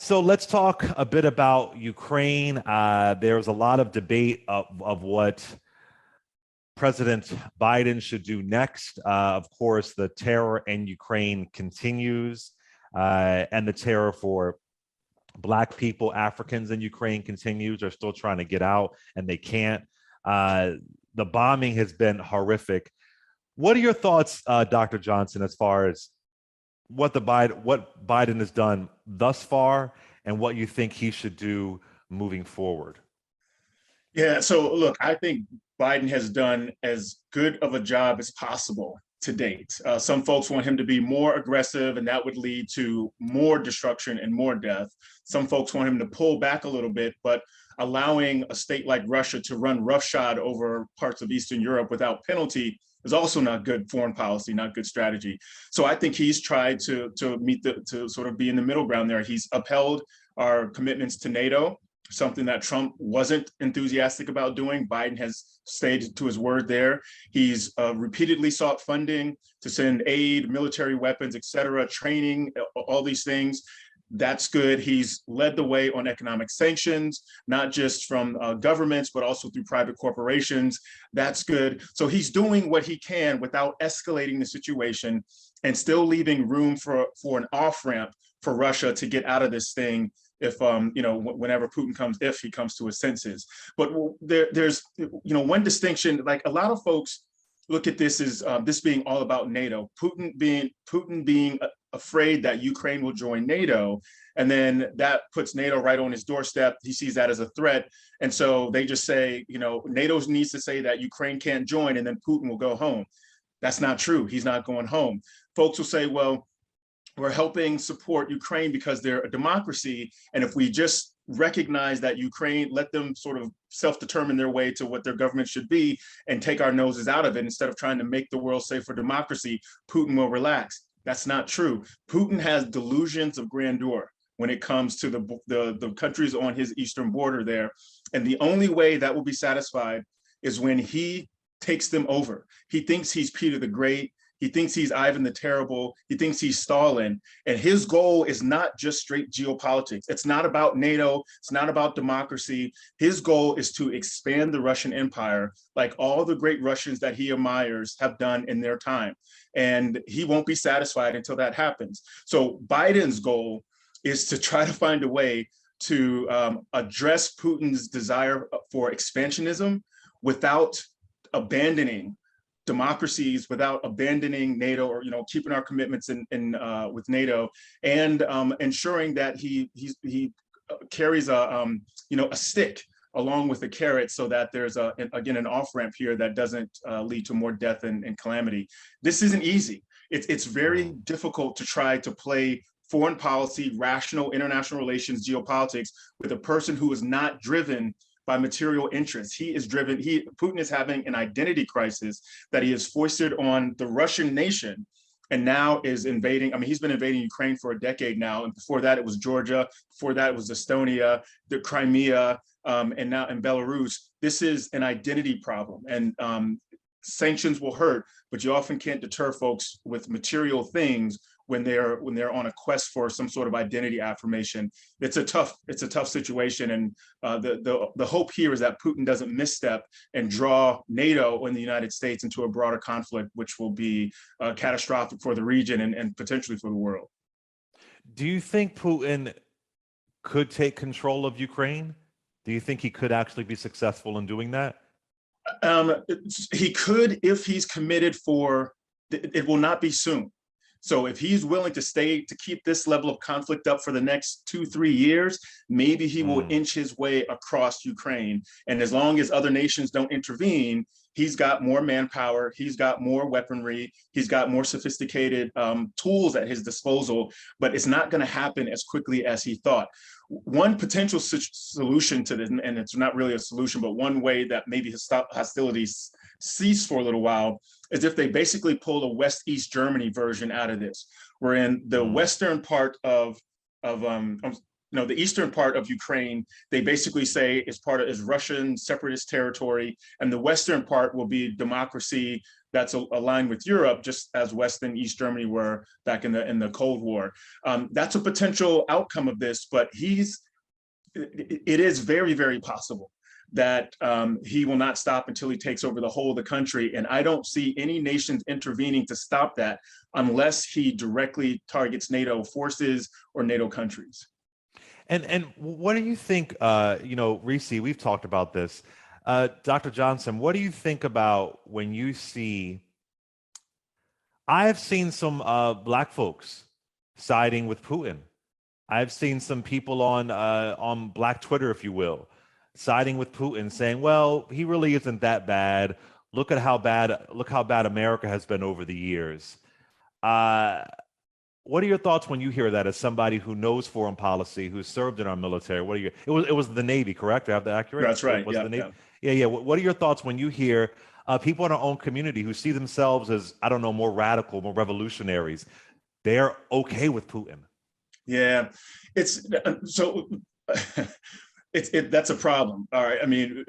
So let's talk a bit about Ukraine. There's a lot of debate of what President Biden should do next. Of course, the terror in Ukraine continues, and the terror for Black people, Africans in Ukraine continues. They're still trying to get out, and they can't. Uh, the bombing has been horrific. What are your thoughts, Dr. Johnson, as far as what Biden has done thus far, and what you think he should do moving forward? Yeah, so look, I think Biden has done as good of a job as possible to date. Some folks want him to be more aggressive, and that would lead to more destruction and more death. Some folks want him to pull back a little bit, but allowing a state like Russia to run roughshod over parts of Eastern Europe without penalty is also not good foreign policy, not good strategy. So I think he's tried to sort of be in the middle ground there. He's upheld our commitments to NATO, something that Trump wasn't enthusiastic about doing. Biden has stayed to his word there. He's repeatedly sought funding to send aid, military weapons, et cetera, training, all these things. That's good. He's led the way on economic sanctions, not just from governments, but also through private corporations. That's good. So he's doing what he can without escalating the situation and still leaving room for an off-ramp for Russia to get out of this thing if whenever Putin comes, if he comes to his senses. But there's one distinction. Like, a lot of folks look at this as this being all about NATO. Putin being afraid that Ukraine will join NATO, and then that puts NATO right on his doorstep. He sees that as a threat, and so they just say, NATO needs to say that Ukraine can't join, and then Putin will go home. That's not true. He's not going home. Folks will say, well, we're helping support Ukraine because they're a democracy. And if we just recognize that Ukraine, let them sort of self-determine their way to what their government should be and take our noses out of it, instead of trying to make the world safe for democracy, Putin will relax. That's not true. Putin has delusions of grandeur when it comes to the countries on his eastern border there. And the only way that will be satisfied is when he takes them over. He thinks he's Peter the Great. He thinks he's Ivan the Terrible. He thinks he's Stalin. And his goal is not just straight geopolitics. It's not about NATO. It's not about democracy. His goal is to expand the Russian Empire, like all the great Russians that he admires have done in their time. And he won't be satisfied until that happens. So Biden's goal is to try to find a way to address Putin's desire for expansionism without abandoning democracies, without abandoning NATO, or keeping our commitments in with NATO, and ensuring that he carries a stick along with the carrot, so that there's an off-ramp here that doesn't lead to more death and calamity. This isn't easy. It's very difficult to try to play foreign policy, rational international relations, geopolitics with a person who is not driven by material interests. Putin is having an identity crisis that he has foisted on the Russian nation, and now is invading. I mean, he's been invading Ukraine for a decade now. And before that, it was Georgia. Before that, it was Estonia, the Crimea, and now in Belarus. This is an identity problem, and sanctions will hurt, but you often can't deter folks with material things when they're on a quest for some sort of identity affirmation. It's a tough situation, and the hope here is that Putin doesn't misstep and draw NATO and the United States into a broader conflict, which will be catastrophic for the region and potentially for the world. Do you think Putin could take control of Ukraine? Do you think he could actually be successful in doing that? He could, if he's committed for. It will not be soon. So if he's willing to keep this level of conflict up for the next 2-3 years, maybe he will inch his way across Ukraine. And as long as other nations don't intervene, he's got more manpower, he's got more weaponry, he's got more sophisticated tools at his disposal, but it's not going to happen as quickly as he thought. One potential solution to this, and it's not really a solution, but one way that maybe hostilities cease for a little while, is if they basically pull a West-East Germany version out of this. We're in the western part of the eastern part of Ukraine, they basically say is Russian separatist territory, and the western part will be democracy, that's aligned with Europe, just as West and East Germany were back in the Cold War. That's a potential outcome of this, but it is very, very possible that he will not stop until he takes over the whole of the country. And I don't see any nations intervening to stop that unless he directly targets NATO forces or NATO countries. And what do you think, Reese, we've talked about this. Dr. Johnson, what do you think about when you see, I have seen some Black folks siding with Putin. I've seen some people on Black Twitter, if you will, siding with Putin, saying, "Well, he really isn't that bad. Look how bad America has been over the years." What are your thoughts when you hear that, as somebody who knows foreign policy, who served in our military? What are your? It was the Navy, correct? Do I have that accurate? That's right. Was Yeah, the Navy? yeah. Yeah. What are your thoughts when you hear people in our own community who see themselves as, I don't know, more radical, more revolutionaries? They're okay with Putin. Yeah, it's so that's a problem. All right. I mean,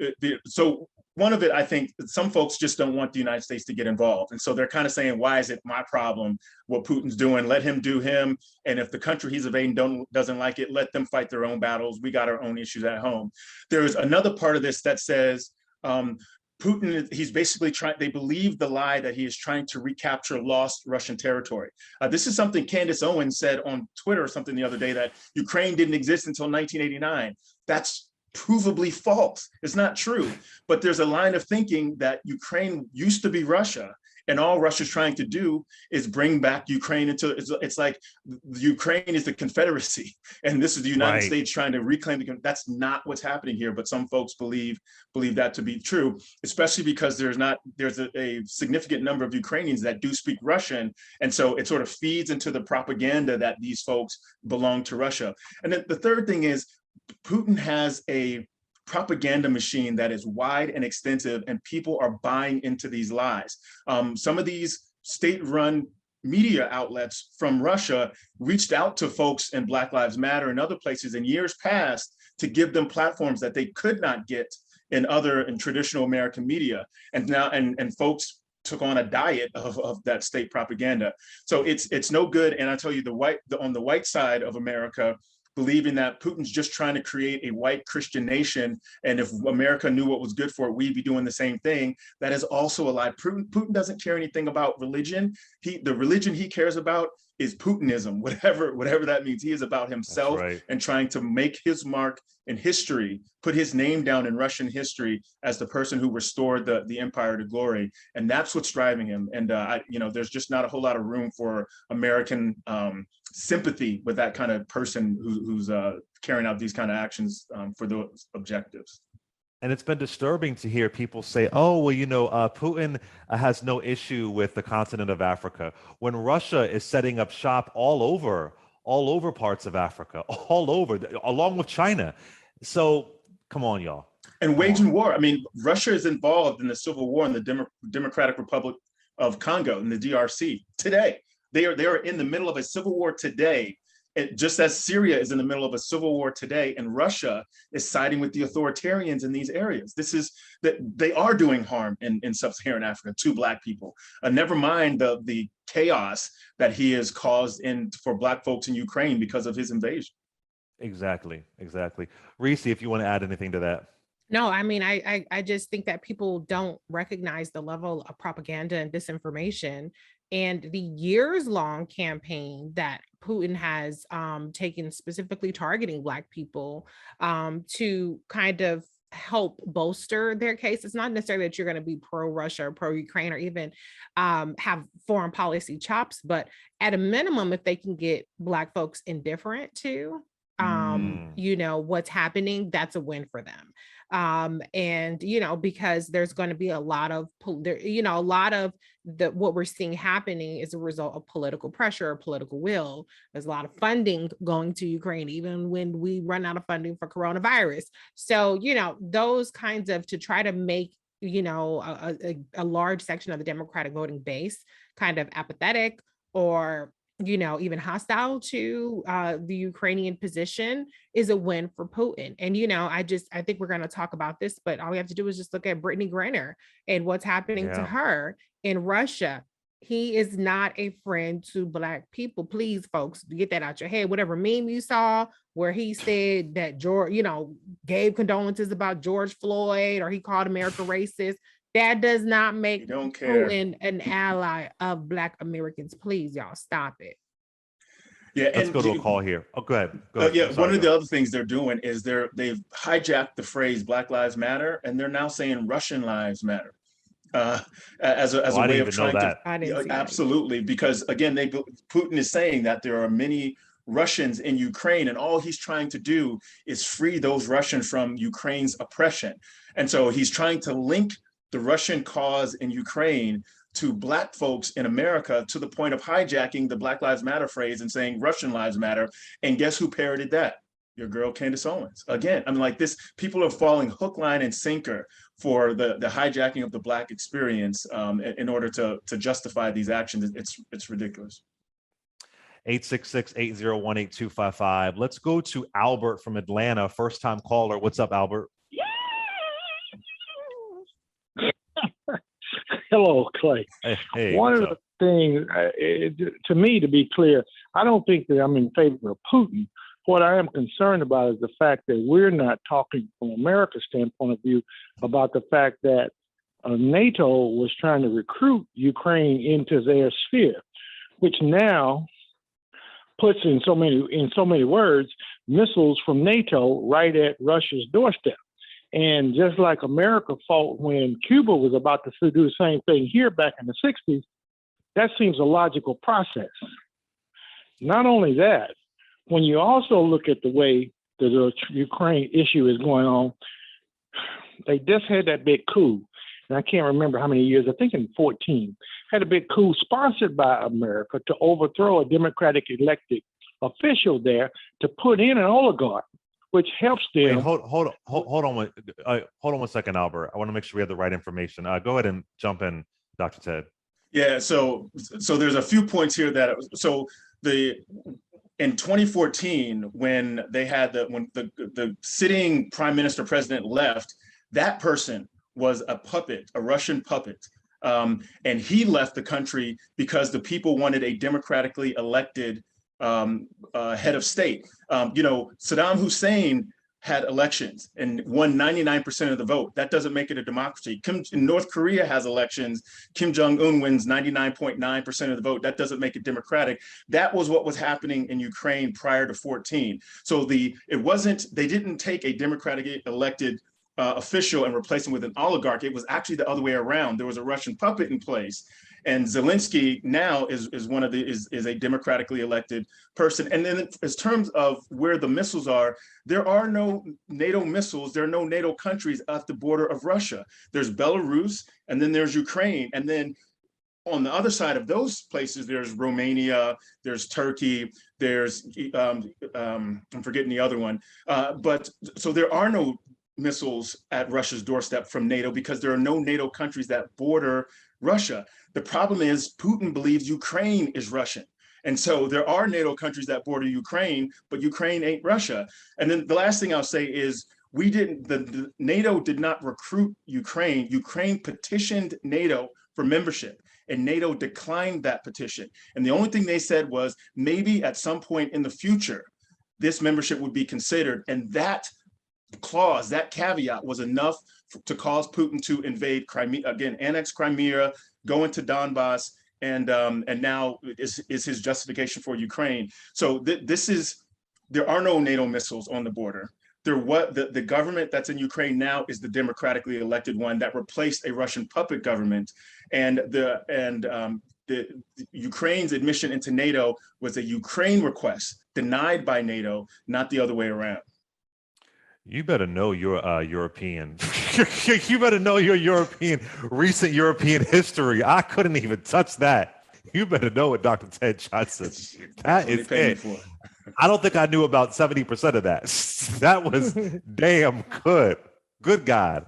so one of it, I think some folks just don't want the United States to get involved. And so they're kind of saying, why is it my problem what Putin's doing? Let him do him. And if the country he's invading doesn't like it, let them fight their own battles. We got our own issues at home. There's another part of this that says, Putin, he's basically they believe the lie that he is trying to recapture lost Russian territory. This is something Candace Owens said on Twitter or something the other day, that Ukraine didn't exist until 1989. That's provably false. It's not true. But there's a line of thinking that Ukraine used to be Russia, and all Russia's trying to do is bring back Ukraine into, it's like Ukraine is the Confederacy, and this is the United States trying to reclaim that's not what's happening here. But some folks believe that to be true, especially because there's a significant number of Ukrainians that do speak Russian. And so it sort of feeds into the propaganda that these folks belong to Russia. And then the third thing is, Putin has a propaganda machine that is wide and extensive, and people are buying into these lies. Some of these state-run media outlets from Russia reached out to folks in Black Lives Matter and other places in years past to give them platforms that they could not get in traditional American media. And now, and folks took on a diet of that state propaganda. So it's no good. And I tell you, on the white side of America, believing that Putin's just trying to create a white Christian nation, and if America knew what was good for it, we'd be doing the same thing. That is also a lie. Putin doesn't care anything about religion. The religion he cares about is Putinism, whatever that means. He is about himself and trying to make his mark in history, put his name down in Russian history as the person who restored the empire to glory. And that's what's driving him. And there's just not a whole lot of room for American sympathy with that kind of person who's carrying out these kind of actions for those objectives. And it's been disturbing to hear people say, "Oh, well, Putin has no issue with the continent of Africa," when Russia is setting up shop all over parts of Africa, all over, along with China. So come on, y'all. And waging war. I mean, Russia is involved in the civil war in the Democratic Republic of Congo, in the DRC today. They are in the middle of a civil war today, just as Syria is in the middle of a civil war today, and Russia is siding with the authoritarians in these areas. This is that they are doing harm in sub-Saharan Africa to Black people. Never mind the chaos that he has caused for Black folks in Ukraine because of his invasion. Exactly. Reese, if you want to add anything to that. No, I mean, I just think that people don't recognize the level of propaganda and disinformation and the years-long campaign that Putin has taken, specifically targeting Black people, to kind of help bolster their case. It's not necessarily that you're going to be pro-Russia or pro-Ukraine or even have foreign policy chops, but at a minimum, if they can get Black folks indifferent to what's happening, that's a win for them. And because there's going to be a lot of what we're seeing happening is a result of political pressure or political will. There's a lot of funding going to Ukraine, even when we run out of funding for coronavirus. So, those kinds of, to try to make, a large section of the Democratic voting base kind of apathetic or even hostile to the Ukrainian position is a win for Putin. And, I think we're going to talk about this, but all we have to do is just look at Brittany Griner and what's happening to Yeah. her in Russia. He is not a friend to Black people. Please, folks, get that out your head. Whatever meme you saw where he said that George, gave condolences about George Floyd, or he called America racist, that does not make Don't care. Putin an ally of Black Americans. Please, y'all, stop it. Yeah, Let's and go to a call here. Oh, go ahead. Go ahead. yeah, I'm sorry, one of go the other things they're doing is they've hijacked the phrase Black Lives Matter, and they're now saying Russian Lives Matter as Oh, a I way didn't of even know trying to. that. I didn't see that. Absolutely, because again, Putin is saying that there are many Russians in Ukraine, and all he's trying to do is free those Russians from Ukraine's oppression. And so he's trying to link the Russian cause in Ukraine to Black folks in America, to the point of hijacking the Black Lives Matter phrase and saying Russian Lives Matter. And guess who parroted that? Your girl Candace Owens. Again, I mean, like this, people are falling hook, line, and sinker for the hijacking of the Black experience in order to justify these actions. It's ridiculous. 866-801-8255. Let's go to Albert from Atlanta, first time caller. What's up, Albert? Hello, Clay. Hey, One what's of up? the things, to me, to be clear, I don't think that I'm in favor of Putin. What I am concerned about is the fact that we're not talking from America's standpoint of view about the fact that NATO was trying to recruit Ukraine into their sphere, which now puts in so many words missiles from NATO right at Russia's doorstep. And just like America fought when Cuba was about to do the same thing here back in the 60s, that seems a logical process. Not only that, when you also look at the way the Ukraine issue is going on, they just had that big coup. And I can't remember how many years, I think in 14, had a big coup sponsored by America to overthrow a Democratic elected official there to put in an oligarch, which helps them. Wait, hold on one second, Albert. I want to make sure we have the right information. Go ahead and jump in, Dr. Ted. Yeah, so there's a few points here in 2014, when they had the sitting prime minister president left, that person was a Russian puppet. And he left the country because the people wanted a democratically elected head of state. Saddam Hussein had elections and won 99% of the vote. That doesn't make it a democracy. North Korea has elections. Kim Jong-un wins 99.9% of the vote. That doesn't make it democratic. That was what was happening in Ukraine prior to 14. So they didn't take a democratically elected official and replace him with an oligarch. It was actually the other way around. There was a Russian puppet in place. And Zelensky now is a democratically elected person. And then in terms of where the missiles are, there are no NATO missiles. There are no NATO countries at the border of Russia. There's Belarus, and then there's Ukraine. And then on the other side of those places, there's Romania, there's Turkey, there's, I'm forgetting the other one. So there are no missiles at Russia's doorstep from NATO because there are no NATO countries that border Russia. The problem is Putin believes Ukraine is Russian. And so there are NATO countries that border Ukraine, but Ukraine ain't Russia. And then the last thing I'll say is NATO did not recruit Ukraine. Ukraine petitioned NATO for membership, and NATO declined that petition. And the only thing they said was maybe at some point in the future, this membership would be considered. And that clause, that caveat was enough to cause Putin to invade Crimea, again, annex Crimea, go into Donbass, and now is his justification for Ukraine. So there are no NATO missiles on the border. The government that's in Ukraine now is the democratically elected one that replaced a Russian puppet government, and the Ukraine's admission into NATO was a Ukraine request denied by NATO, not the other way around. You better know your European. You better know your recent European history. I couldn't even touch that. You better know it, Dr. Ted Johnson. That is it. I don't think I knew about 70% of that. That was damn good. Good God.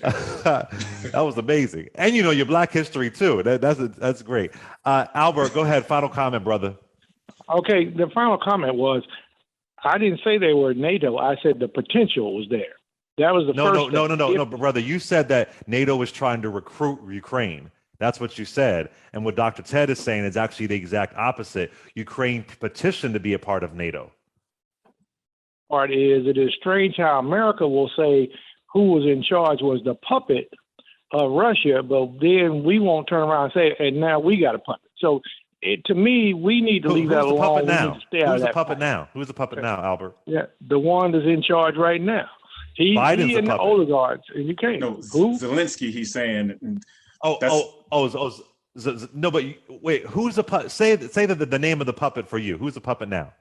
That was amazing. And your Black history too. That's great. Albert, go ahead. Final comment, brother. Okay, the final comment was, I didn't say they were NATO. I said the potential was there. That was the No, first no, no, step. no, no, no, brother. You said that NATO was trying to recruit Ukraine. That's what you said. And what Dr. Ted is saying is actually the exact opposite. Ukraine petitioned to be a part of NATO. Part is, it is strange how America will say who was in charge was the puppet of Russia, but then we won't turn around and say, and now we got a puppet. So to me, we need to leave that Who's the alone. puppet We need now? to stay out Who's of the that puppet fight. now? Who's the puppet now, Albert? Yeah, the one that's in charge right now. He Biden's the and the puppet. oligarchs. And you can't. No, Who? Zelensky, he's saying. And Oh, that's, no, but wait, who's the puppet? Say the name of the puppet for you. Who's the puppet now?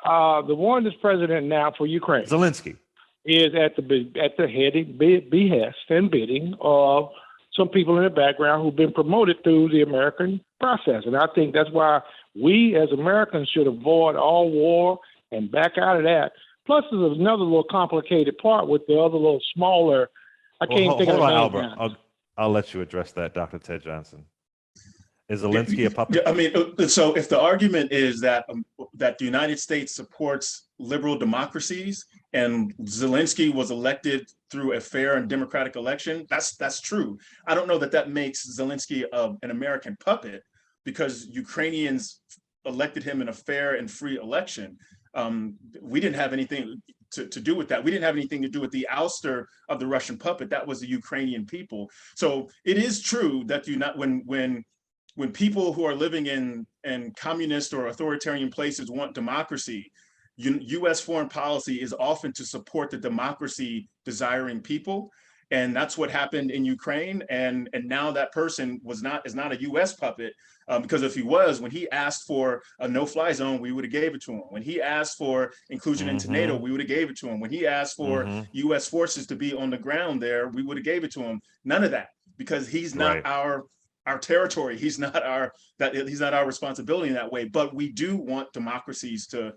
The one that's president now for Ukraine Zelensky. is at the heading, behest and bidding of some people in the background who've been promoted through the American process. And I think that's why we as Americans should avoid all war and back out of that. Plus, there's another little complicated part with the other little smaller. I can't think of Hold the on, name Albert. now. I'll let you address that, Dr. Ted Johnson. Is Zelensky a puppet? Yeah, I mean, so if the argument is that that the United States supports liberal democracies and Zelensky was elected through a fair and democratic election, that's true. I don't know that that makes Zelensky an American puppet because Ukrainians elected him in a fair and free election. We didn't have anything to do with that. We didn't have anything to do with the ouster of the Russian puppet. That was the Ukrainian people. So it is true that when people who are living in communist or authoritarian places want democracy, U.S. foreign policy is often to support the democracy desiring people. And that's what happened in Ukraine. And now that person is not a U.S. puppet, because if he was, when he asked for a no-fly zone, we would have gave it to him. When he asked for inclusion into NATO, we would have gave it to him. When he asked for U.S. forces to be on the ground there, we would have gave it to him. None of that, because he's not our territory. He's not our responsibility in that way. But we do want democracies to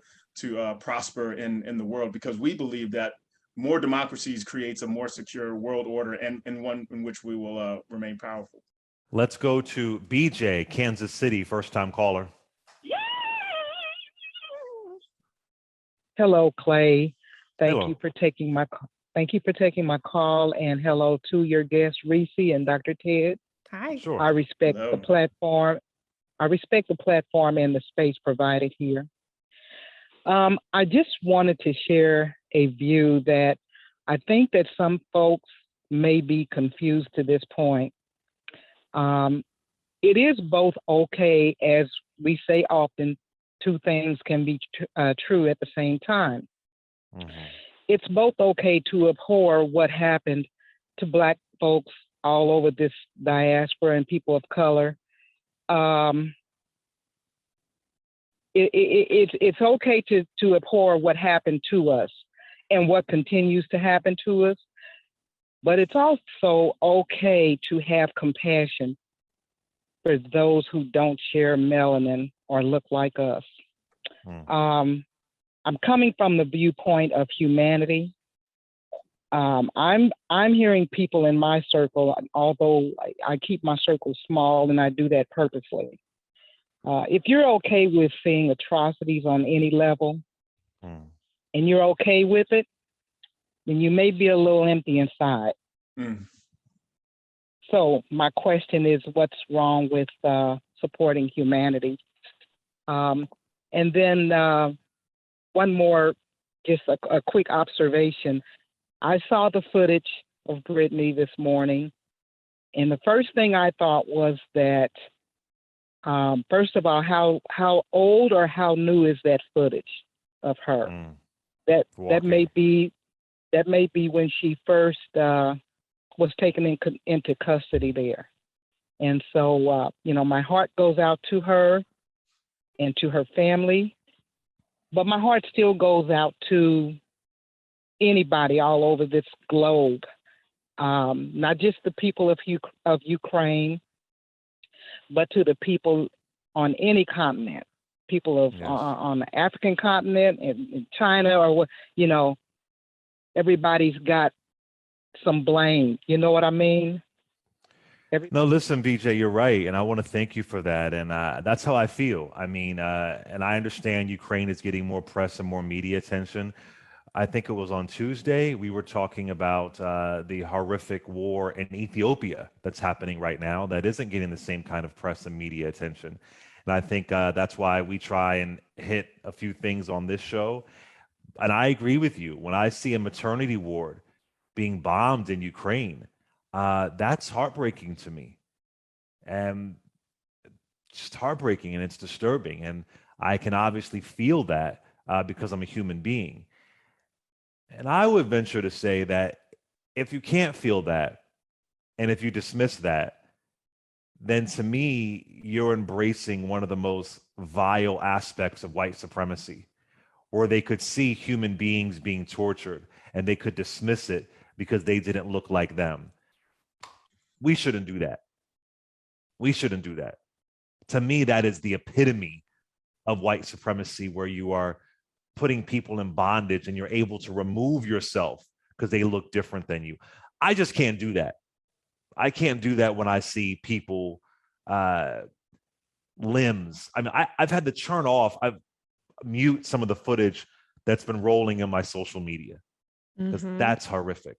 prosper in the world, because we believe that more democracies creates a more secure world order and one in which we will remain powerful. Let's go to BJ, Kansas City, first time caller. Hello, Clay. Hello. Thank you for taking my call, and hello to your guests, Reese and Dr. Ted. Hi. Sure. I respect Hello. the platform. I respect the platform and the space provided here. I just wanted to share a view that I think that some folks may be confused to this point. It is both okay, as we say often, two things can be true at the same time. It's both okay to abhor what happened to Black folks all over this diaspora and people of color. It's okay to abhor what happened to us and what continues to happen to us, but it's also okay to have compassion for those who don't share melanin or look like us. I'm coming from the viewpoint of humanity. I'm hearing people in my circle, although I keep my circle small and I do that purposely. If you're okay with seeing atrocities on any level and you're okay with it, then you may be a little empty inside. So my question is, what's wrong with supporting humanity? And then one more, just a quick observation. I saw the footage of Brittany this morning, and the first thing I thought was that, first of all, how old or how new is that footage of her? That may be when she first was taken into custody there. And so, my heart goes out to her and to her family, but my heart still goes out to anybody all over this globe, not just the people of Ukraine, but to the people on any continent, people of on the African continent and China, or what, everybody's got some blame. You know what I mean? No, listen, BJ, you're right. And I want to thank you for that. And that's how I feel. I mean, and I understand Ukraine is getting more press and more media attention. I think it was on Tuesday, we were talking about the horrific war in Ethiopia that's happening right now that isn't getting the same kind of press and media attention. And I think that's why we try and hit a few things on this show. And I agree with you. When I see a maternity ward being bombed in Ukraine, that's heartbreaking to me. And just heartbreaking and it's disturbing. And I can obviously feel that because I'm a human being. And I would venture to say that if you can't feel that, and if you dismiss that, then to me, you're embracing one of the most vile aspects of white supremacy, where they could see human beings being tortured and they could dismiss it because they didn't look like them. We shouldn't do that. We shouldn't do that. To me, that is the epitome of white supremacy, where you are putting people in bondage and you're able to remove yourself because they look different than you. I just can't do that. I can't do that when I see people limbs. I mean, I've had to turn off, I've mute some of the footage that's been rolling in my social media because that's horrific.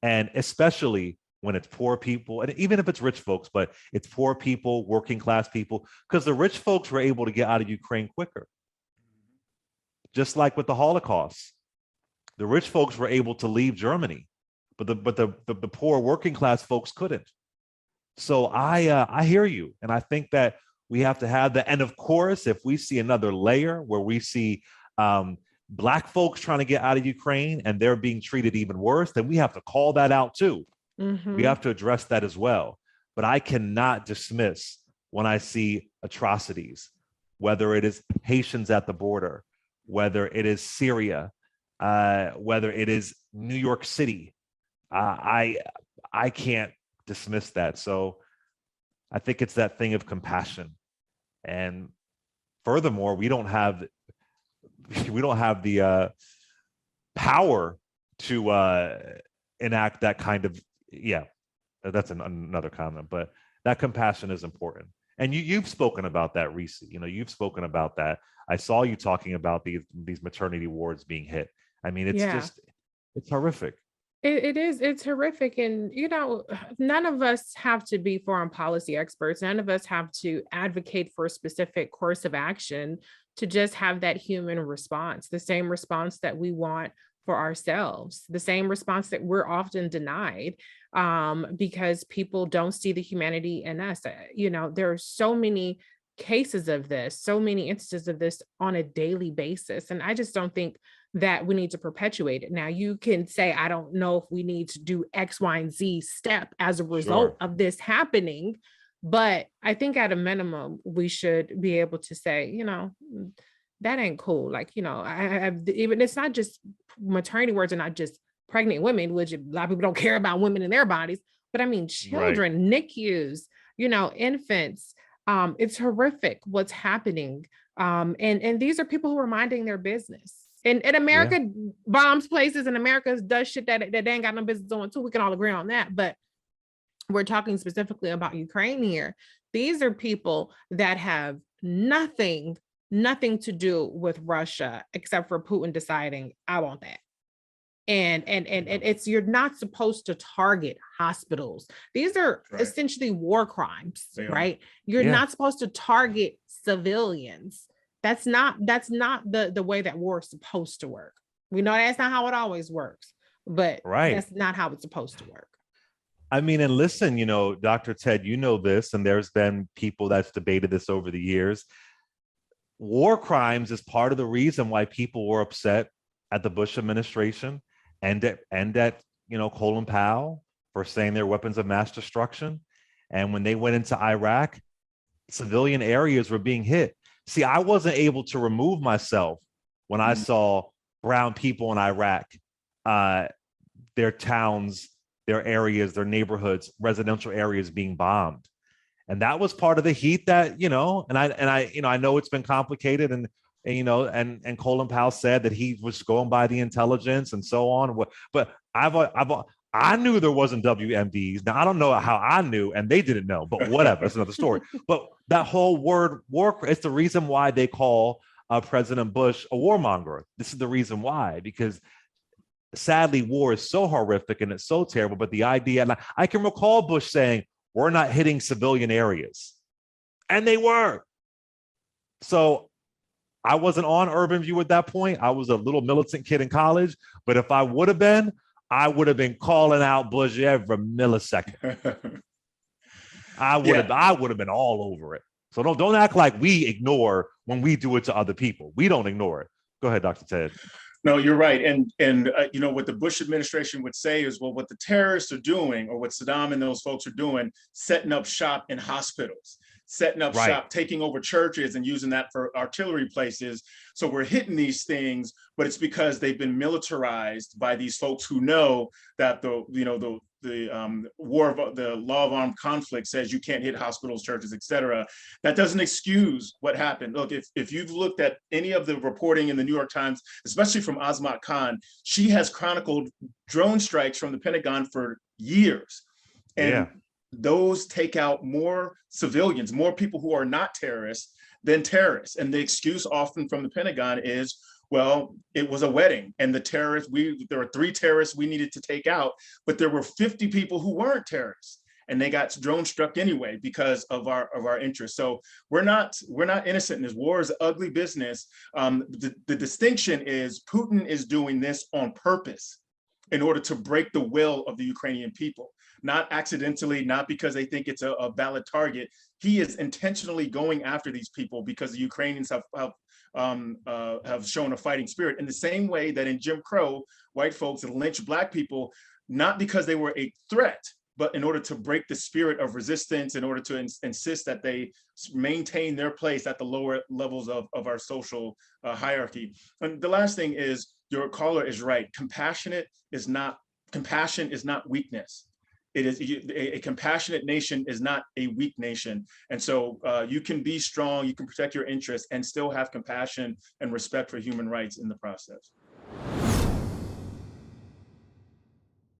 And especially when it's poor people, and even if it's rich folks, but it's poor people, working class people, because the rich folks were able to get out of Ukraine quicker. Just like with the Holocaust, the rich folks were able to leave Germany, but the poor working class folks couldn't. So I hear you, and I think that we have to have that. And of course, if we see another layer where we see Black folks trying to get out of Ukraine and they're being treated even worse, then we have to call that out too. We have to address that as well. But I cannot dismiss when I see atrocities, whether it is Haitians at the border, whether it is Syria, whether it is New York City. I can't dismiss that. So I think it's that thing of compassion. And furthermore, we don't have the power to enact that kind of, that's another comment, but that compassion is important. And you've spoken about that, Reese. You know, you've spoken about that. I saw you talking about these maternity wards being hit. I mean, it's horrific. It's horrific. And, you know, none of us have to be foreign policy experts. None of us have to advocate for a specific course of action to just have that human response, the same response that we want for ourselves, the same response that we're often denied because people don't see the humanity in us. You know, there are so many cases of this, so many instances of this on a daily basis. And I just don't think that we need to perpetuate it. Now, you can say, I don't know if we need to do X, Y, and Z step as a result of this happening, but I think at a minimum, we should be able to say, you know, that ain't cool. Like, you know, even it's not just maternity wards are not just pregnant women, which a lot of people don't care about women and their bodies, but I mean, children, NICUs, you know, infants. It's horrific what's happening. And these are people who are minding their business. And America bombs places, and America does shit that they ain't got no business doing too. We can all agree on that. But we're talking specifically about Ukraine here. These are people that have nothing to do with Russia except for Putin deciding, I want that. And it's, you're not supposed to target hospitals. These are essentially war crimes, right? You're not supposed to target civilians. That's not the way that war is supposed to work. We know that's not how it always works, but that's not how it's supposed to work. I mean, and listen, you know, Dr. Ted, you know this, and there's been people that's debated this over the years. War crimes is part of the reason why people were upset at the Bush administration and at you know, Colin Powell for saying they're weapons of mass destruction. And when they went into Iraq, civilian areas were being hit. See, I wasn't able to remove myself when I saw brown people in Iraq, their towns, their areas, their neighborhoods, residential areas being bombed. And that was part of the heat that, you know, and I, you know, I know it's been complicated and you know, and Colin Powell said that he was going by the intelligence and so on. But I knew there wasn't WMDs. Now I don't know how I knew, and they didn't know, but whatever. That's another story. But that whole word war, it's the reason why they call President Bush a warmonger. This is the reason why, because sadly, war is so horrific and it's so terrible. But the idea, and I can recall Bush saying, "We're not hitting civilian areas," and they were. So I wasn't on Urban View at that point. I was a little militant kid in college. But if I would have been, I would have been calling out Bush every millisecond. I would have been all over it. So don't act like we ignore when we do it to other people. We don't ignore it. Go ahead, Dr. Ted. No, you're right. And you know, what the Bush administration would say is, well, what the terrorists are doing, or what Saddam and those folks are doing, setting up shop in hospitals, setting up shop, taking over churches and using that for artillery places. So we're hitting these things, but it's because they've been militarized by these folks who know that the war of the law of armed conflict says you can't hit hospitals, churches, etc. That doesn't excuse what happened. Look, if you've looked at any of the reporting in the New York Times, especially from Azmat Khan, she has chronicled drone strikes from the Pentagon for years. And those take out more civilians, more people who are not terrorists than terrorists. And the excuse often from the Pentagon is, well, it was a wedding and the terrorists, there were 3 terrorists we needed to take out, but there were 50 people who weren't terrorists and they got drone struck anyway because of our interests. So we're not innocent in this. War is ugly business. The distinction is Putin is doing this on purpose in order to break the will of the Ukrainian people. Not accidentally, not because they think it's a valid target. He is intentionally going after these people because the Ukrainians have shown a fighting spirit, in the same way that in Jim Crow, white folks lynched Black people, not because they were a threat, but in order to break the spirit of resistance, in order to insist that they maintain their place at the lower levels of our social hierarchy. And the last thing is, your caller is right. Compassion is not weakness. It is a compassionate nation is not a weak nation. And so you can be strong, you can protect your interests and still have compassion and respect for human rights in the process.